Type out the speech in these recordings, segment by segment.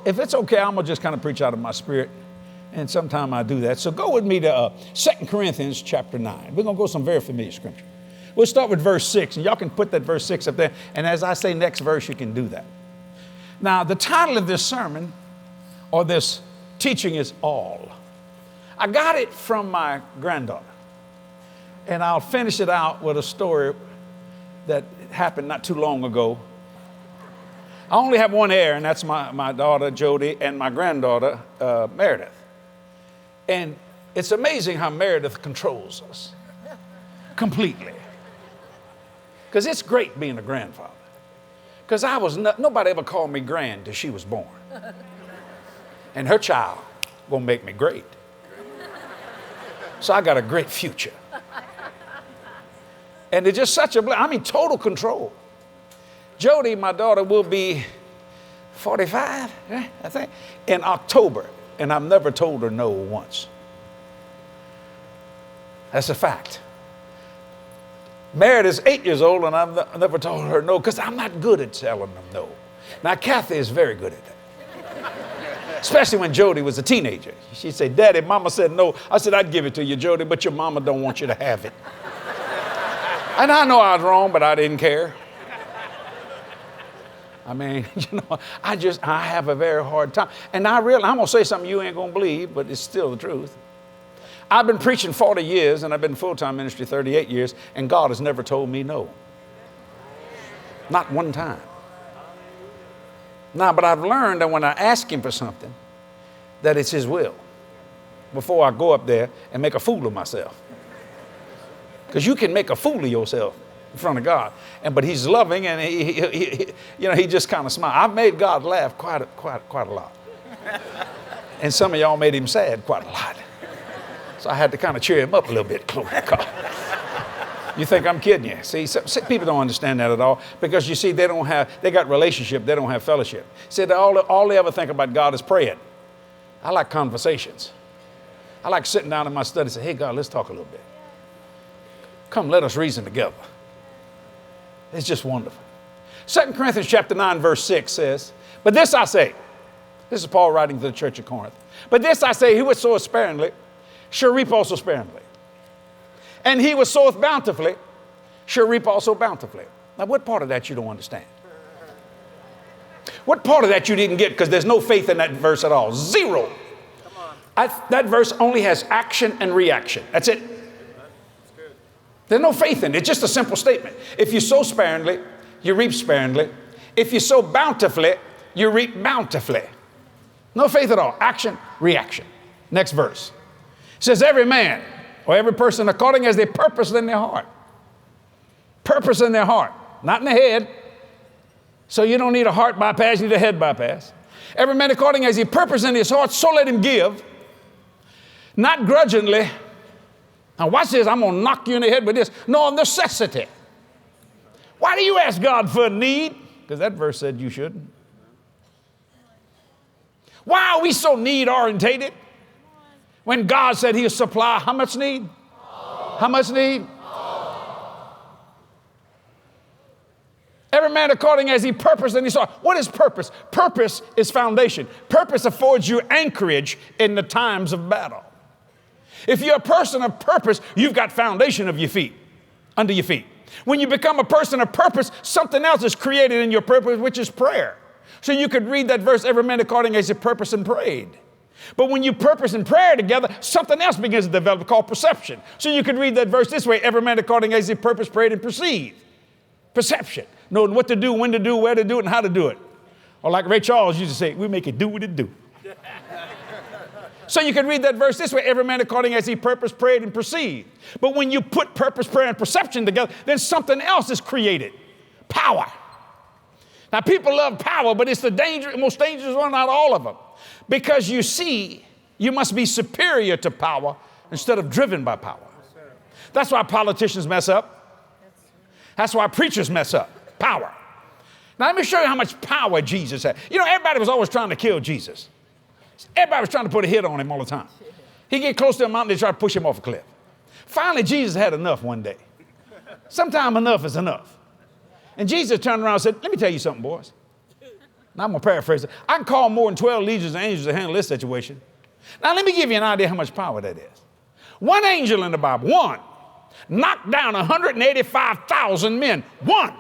if it's okay, I'm going to just kind of preach out of my spirit. And sometime I do that. So go with me to 2 Corinthians chapter 9. We're going to go some very familiar scripture. We'll start with verse 6. And y'all can put that verse 6 up there. And as I say next verse, you can do that. Now, the title of this sermon or this teaching is All. I got it from my granddaughter. And I'll finish it out with a story that happened not too long ago. I only have one heir, and that's my daughter, Jody, and my granddaughter, Meredith. And it's amazing how Meredith controls us completely. Because it's great being a grandfather. Because nobody ever called me grand till she was born. And her child gonna make me great. So I got a great future. And it's just such a blessing. Total control. Jody, my daughter, will be 45, I think, in October. And I've never told her no once. That's a fact. Meredith's 8 years old, and I've never told her no, because I'm not good at telling them no. Now, Kathy is very good at that. Especially when Jody was a teenager. She'd say, Daddy, Mama said no. I said, I'd give it to you, Jody, but your mama don't want you to have it. And I know I was wrong, but I didn't care. I have a very hard time. And I realize, I'm going to say something you ain't going to believe, but it's still the truth. I've been preaching 40 years, and I've been in full-time ministry 38 years, and God has never told me no. Not one time. Now, but I've learned that when I ask him for something, that it's his will, before I go up there and make a fool of myself. Because you can make a fool of yourself in front of God. But he's loving, and he just kind of smiles. I've made God laugh quite a lot. And some of y'all made him sad quite a lot. So I had to kind of cheer him up a little bit. Glory to God. You think I'm kidding you? See, people don't understand that at all. Because you see, they got relationship, they don't have fellowship. See, all they ever think about God is praying. I like conversations. I like sitting down in my study and say, hey, God, let's talk a little bit. Come, let us reason together. It's just wonderful. 2 Corinthians chapter 9, verse 6 says, but this I say, this is Paul writing to the church of Corinth, but this I say, he which soweth sparingly shall reap also sparingly. And he which soweth bountifully shall reap also bountifully. Now, what part of that you don't understand? What part of that you didn't get? Because there's no faith in that verse at all. Zero. That verse only has action and reaction. That's it. There's no faith in it. It's just a simple statement. If you sow sparingly, you reap sparingly. If you sow bountifully, you reap bountifully. No faith at all. Action, reaction. Next verse. It says, every man or every person according as they purpose in their heart. Purpose in their heart, not in the head. So you don't need a heart bypass, you need a head bypass. Every man according as he purpose in his heart, so let him give. Not grudgingly. Now watch this, I'm going to knock you in the head with this. No, necessity. Why do you ask God for a need? Because that verse said you shouldn't. Why are we so need orientated? When God said he'll supply how much need? All. How much need? All. Every man according as he purposed in his heart. What is purpose? Purpose is foundation. Purpose affords you anchorage in the times of battle. If you're a person of purpose, you've got foundation of your feet, under your feet. When you become a person of purpose, something else is created in your purpose, which is prayer. So you could read that verse, every man according as he purposed and prayed. But when you purpose and prayer together, something else begins to develop called perception. So you could read that verse this way, every man according as he purpose, prayed, and perceived. Perception. Knowing what to do, when to do, where to do it, and how to do it. Or like Ray Charles used to say, we make it do what it do. So you can read that verse this way, every man according as he purpose, prayed, and perceived. But when you put purpose, prayer, and perception together, then something else is created. Power. Now people love power, but it's the most dangerous one out of all of them. Because you see, you must be superior to power instead of driven by power. That's why politicians mess up. That's why preachers mess up. Power. Now let me show you how much power Jesus had. You know, everybody was always trying to kill Jesus. Everybody was trying to put a hit on him all the time. He'd get close to a mountain, they try to push him off a cliff. Finally, Jesus had enough one day. Sometime enough is enough. And Jesus turned around and said, let me tell you something, boys. Now I'm going to paraphrase it. I can call more than 12 legions of angels to handle this situation. Now let me give you an idea how much power that is. One angel in the Bible, one, knocked down 185,000 men. One.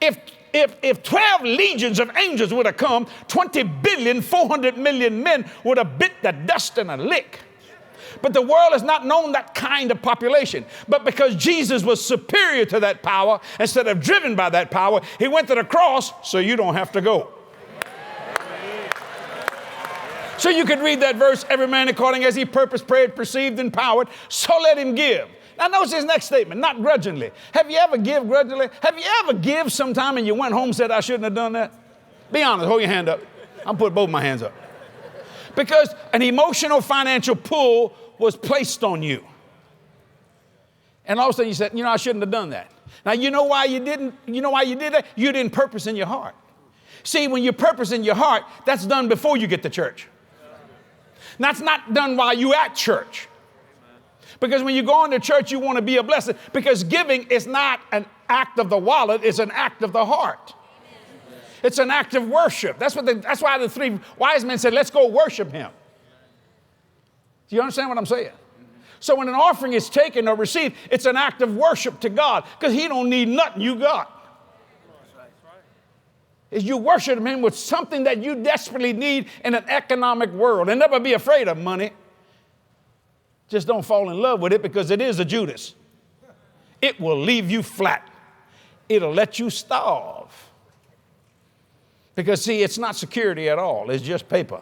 If 12 legions of angels would have come, 20,400,000,000 men would have bit the dust in a lick. But the world has not known that kind of population. But because Jesus was superior to that power, instead of driven by that power, he went to the cross so you don't have to go. So you could read that verse, every man according as he purposed, prayed, perceived, and powered, so let him give. Now notice his next statement, not grudgingly. Have you ever give grudgingly? Have you ever give sometime and you went home and said, I shouldn't have done that? Be honest, hold your hand up. I'm putting both my hands up. Because an emotional financial pull was placed on you. And all of a sudden you said, I shouldn't have done that. Now you know why you did that? You didn't purpose in your heart. See, when you purpose in your heart, that's done before you get to church. That's not done while you're at church. Because when you go into church, you want to be a blessing. Because giving is not an act of the wallet, it's an act of the heart. It's an act of worship. That's why the three wise men said, let's go worship him. Do you understand what I'm saying? So when an offering is taken or received, it's an act of worship to God because he don't need nothing you got. Is you worship him with something that you desperately need in an economic world. And never be afraid of money. Just don't fall in love with it because it is a Judas. It will leave you flat. It'll let you starve. Because see, it's not security at all. It's just paper.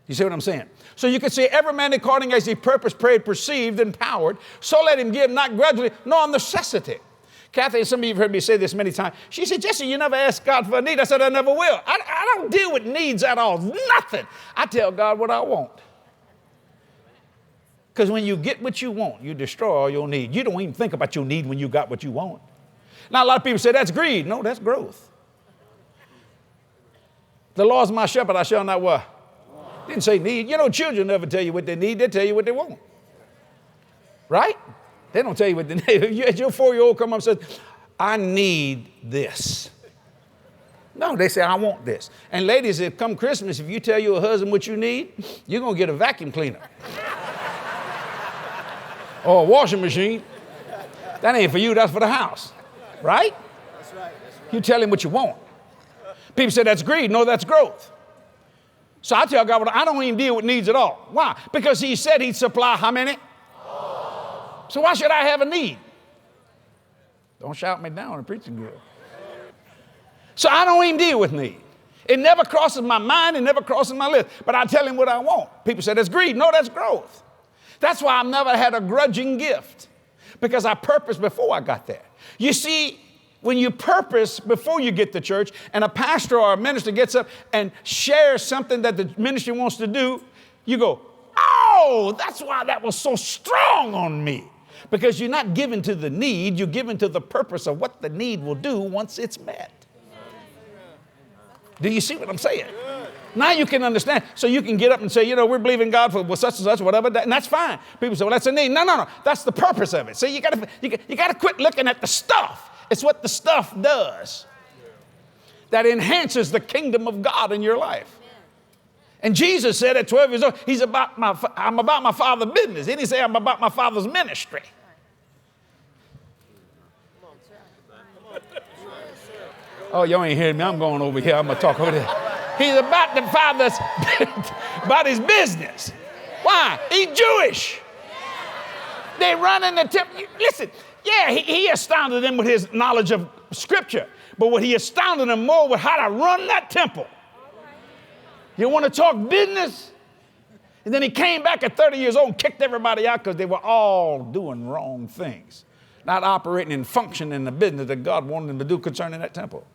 You see what I'm saying? So you can say, every man according as he purposed, prayed, perceived, and powered, so let him give, not grudgingly, nor of necessity. Kathy, some of you have heard me say this many times. She said, Jesse, you never ask God for a need. I said, I never will. I don't deal with needs at all. Nothing. I tell God what I want. Because when you get what you want, you destroy all your need. You don't even think about your need when you got what you want. Now, a lot of people say that's greed. No, that's growth. The Lord's my shepherd, I shall not what? Didn't say need. Children never tell you what they need. They tell you what they want. Right? They don't tell you what they need. Your 4-year-old come up and says, I need this. No, they say, I want this. And ladies, if come Christmas, if you tell your husband what you need, you're going to get a vacuum cleaner. Or a washing machine. That ain't for you, that's for the house. Right? That's right. You tell him what you want. People say that's greed. No, that's growth. So I tell God, I don't even deal with needs at all. Why? Because he said he'd supply how many? So why should I have a need? Don't shout me down, I'm preaching good. So I don't even deal with need. It never crosses my mind, it never crosses my lips. But I tell him what I want. People say that's greed. No, that's growth. That's why I've never had a grudging gift. Because I purposed before I got there. You see, when you purpose before you get to church and a pastor or a minister gets up and shares something that the ministry wants to do, you go, oh, that's why that was so strong on me. Because you're not given to the need, you're given to the purpose of what the need will do once it's met. Do you see what I'm saying? Now you can understand. So you can get up and say, we're believing God for such and such, whatever, and that's fine. People say, well, that's a need. No. That's the purpose of it. So you got to quit looking at the stuff. It's what the stuff does that enhances the kingdom of God in your life. And Jesus said at 12 years old, I'm about my Father's business. He didn't say I'm about my Father's ministry. Oh, y'all ain't hearing me. I'm going over here. I'm going to talk over there. He's about the Father's, about his business. Why? He's Jewish. They run in the temple. Listen. Yeah, he astounded them with his knowledge of Scripture. But what he astounded them more with how to run that temple. You want to talk business? And then he came back at 30 years old and kicked everybody out because they were all doing wrong things. Not operating and functioning in the business that God wanted them to do concerning that temple.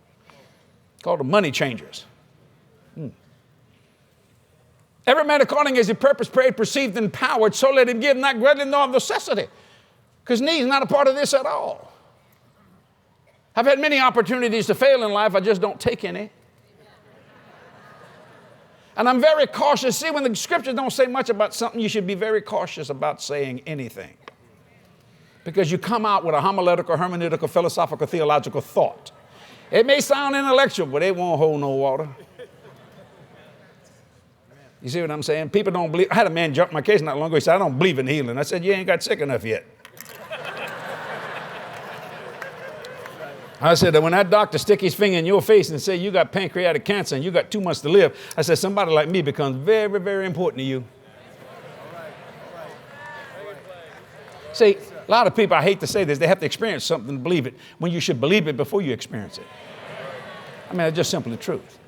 Called the money changers. Every man according as he purposed, prayed, perceived, and powered, so let him give, not grudgingly nor of necessity. Because need is not a part of this at all. I've had many opportunities to fail in life. I just don't take any. And I'm very cautious. See, when the scriptures don't say much about something, you should be very cautious about saying anything. Because you come out with a homiletical, hermeneutical, philosophical, theological thought. It may sound intellectual, but it won't hold no water. You see what I'm saying? People don't believe. I had a man jump my case not long ago. He said, I don't believe in healing. I said, you ain't got sick enough yet. I said that when that doctor stick his finger in your face and say you got pancreatic cancer and you got 2 months to live, I said somebody like me becomes very, very important to you. See, a lot of people, I hate to say this, they have to experience something to believe it, when you should believe it before you experience it. I mean, it's just simply the truth.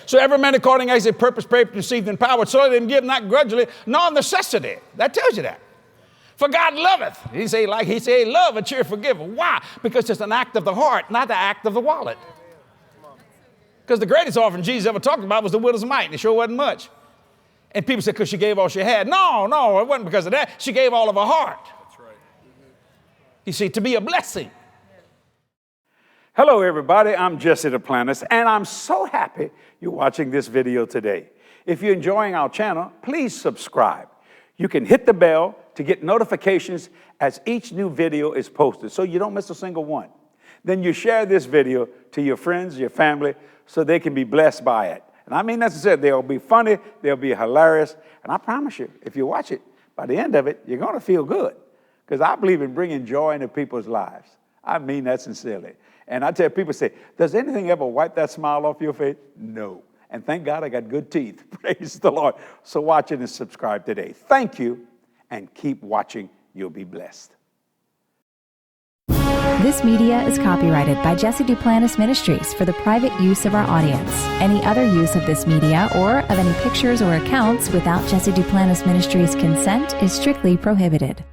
So every man according as his purpose, prayed, received, and empowered, so let him give not grudgingly, nor of necessity. That tells you that. For God loveth. He say love a cheerful giver. Why? Because it's an act of the heart, not the act of the wallet. Because the greatest offering Jesus ever talked about was the widow's mite, and it sure wasn't much. And people said, because she gave all she had. No, it wasn't because of that. She gave all of her heart. That's right. You see, to be a blessing. Hello, everybody. I'm Jesse Duplantis, and I'm so happy you're watching this video today. If you're enjoying our channel, please subscribe. You can hit the bell to get notifications as each new video is posted, so you don't miss a single one. Then you share this video to your friends, your family, so they can be blessed by it. And I mean necessarily, they'll be funny, they'll be hilarious, and I promise you, if you watch it, by the end of it, you're going to feel good, because I believe in bringing joy into people's lives. I mean that sincerely. And I tell people, say, does anything ever wipe that smile off your face? No. And thank God I got good teeth. Praise the Lord. So watch it and subscribe today. Thank you, and keep watching. You'll be blessed. This media is copyrighted by Jesse Duplantis Ministries for the private use of our audience. Any other use of this media or of any pictures or accounts without Jesse Duplantis Ministries' consent is strictly prohibited.